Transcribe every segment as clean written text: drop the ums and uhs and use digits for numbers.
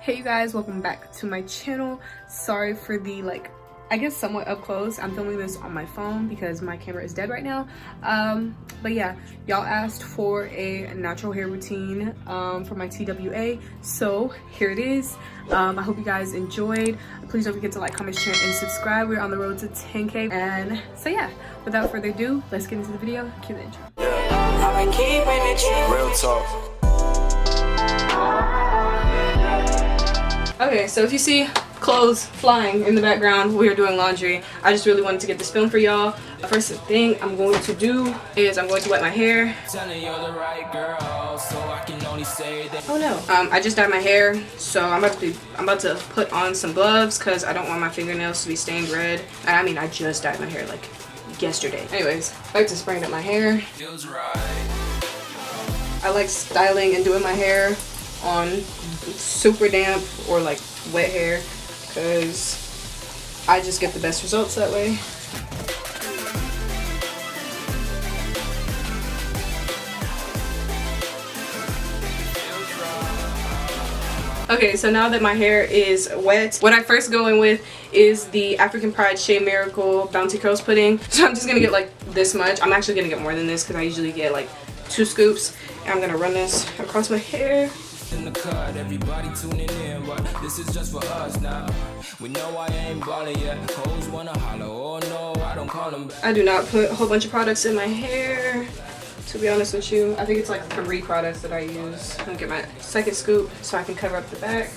Hey you guys, welcome back to my channel. Sorry for the I guess somewhat up close. I'm filming this on my phone because my camera is dead right now. But yeah, y'all asked for a natural hair routine for my TWA, so here it is. I hope you guys enjoyed. Please don't forget to like, comment, share, and subscribe. We're on the road to 10K, and so yeah, without further ado, let's get into the video. Cue the intro. Real talk. Okay, so if you see clothes flying in the background, we are doing laundry. I just really wanted to get this film for y'all. The first thing I'm going to do is I'm going to wet my hair. Oh no. I just dyed my hair, so I'm about to put on some gloves because I don't want my fingernails to be stained red. And I mean, I just dyed my hair like yesterday. Anyways, I like to spray up my hair. I like styling and doing my hair on super damp or like wet hair because I just get the best results that way. Okay, so now that my hair is wet, what I first go in with is the African Pride Shea Miracle Bouncy Curls Pudding. So I'm just gonna get like this much. I'm actually gonna get more than this because I usually get like 2 scoops. And I'm gonna run this across my hair. In the cut, everybody tuning in, but this is just for us now. We know I ain't ballin' yet. Hoes wanna holler, oh no, I don't call them. I do not put a whole bunch of products in my hair, to be honest with you. I think it's like 3 products that I use. I'm gonna get my second scoop so I can cover up the back.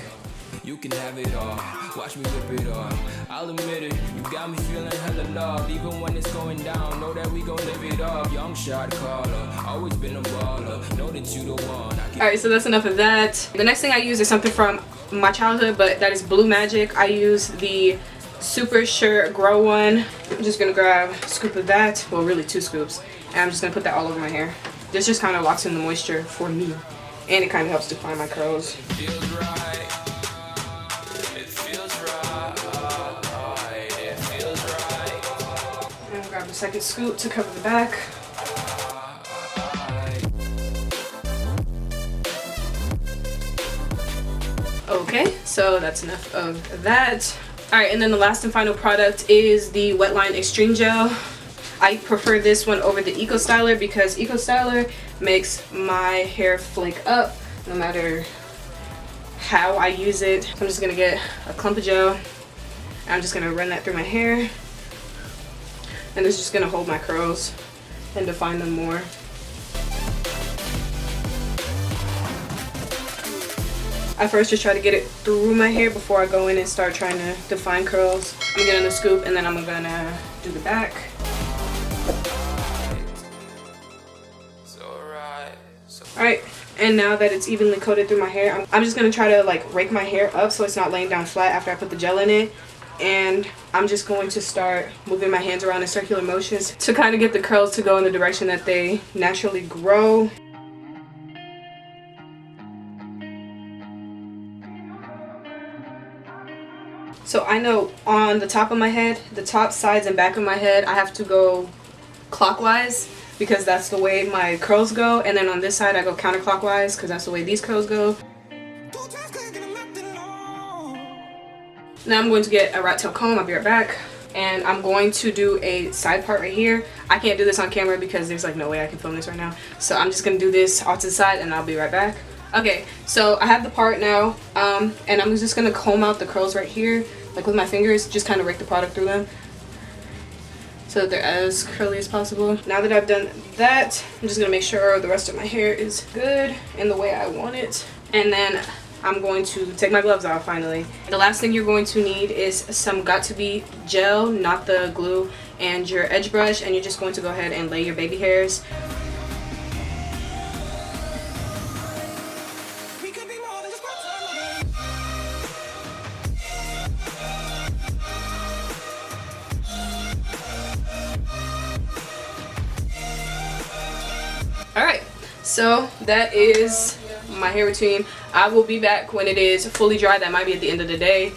You can have it all, watch me rip it off. I'll admit it, you got me feeling hella loved. Even when it's going down, know that we gon' live it up. Young shot caller, always been a baller. Know that you the one. Alright, so that's enough of that. The next thing I use is something from my childhood, but that is Blue Magic. I use the Super Sure Grow one. I'm just gonna grab a scoop of that, well really 2 scoops, and I'm just gonna put that all over my hair. This just kind of locks in the moisture for me, and it kind of helps define my curls. Feels right. Grab the second scoop to cover the back. Okay, so that's enough of that. Alright, and then the last and final product is the WETLINE Extreme Gel. I prefer this one over the Eco Styler because Eco Styler makes my hair flake up no matter how I use it. So I'm just gonna get a clump of gel. I'm just gonna run that through my hair. And it's just gonna hold my curls and define them more. I first just try to get it through my hair before I go in and start trying to define curls. I'm getting a scoop and then I'm gonna do the back. Alright, and now that it's evenly coated through my hair, I'm just gonna try to like rake my hair up so it's not laying down flat after I put the gel in it. And I'm just going to start moving my hands around in circular motions to kind of get the curls to go in the direction that they naturally grow. So I know on the top of my head, the top, sides, and back of my head, I have to go clockwise because that's the way my curls go. And then on this side, I go counterclockwise because that's the way these curls go. Now I'm going to get a rat tail comb. I'll be right back. And I'm going to do a side part right here. I can't do this on camera because there's like no way I can film this right now. So I'm just going to do this off to the side and I'll be right back. Okay, so I have the part now. And I'm just going to comb out the curls right here. Like with my fingers, just kind of rake the product through them so that they're as curly as possible. Now that I've done that, I'm just going to make sure the rest of my hair is good and the way I want it. And then I'm going to take my gloves off finally. The last thing you're going to need is some Got2b gel, not the glue, and your edge brush, and you're just going to go ahead and lay your baby hairs. Alright, so that is my hair routine. I will be back when it is fully dry. That might be at the end of the day.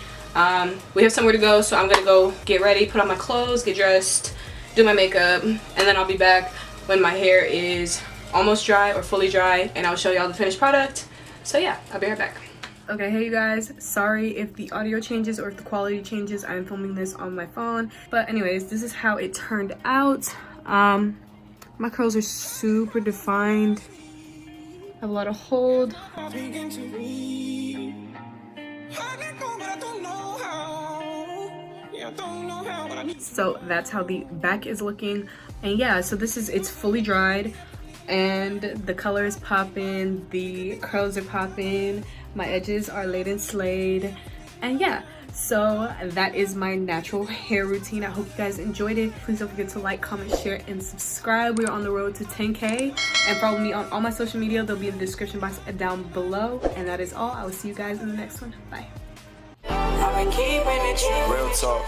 We have somewhere to go, so I'm gonna go get ready, put on my clothes, get dressed, do my makeup, and then I'll be back when my hair is almost dry or fully dry, and I'll show y'all the finished product. So yeah, I'll be right back. Okay, hey you guys, sorry if the audio changes or if the quality changes. I'm filming this on my phone, but anyways, this is how it turned out. My curls are super defined, have a lot of hold. So that's how the back is looking. And yeah, so it's fully dried and the color is popping, the curls are popping, my edges are laid and slayed. And yeah, so that is my natural hair routine. I hope you guys enjoyed it. Please don't forget to like, comment, share, and subscribe. We're on the road to 10K. And follow me on all my social media. They'll be in the description box down below. And that is all. I will see you guys in the next one. Bye. Real talk.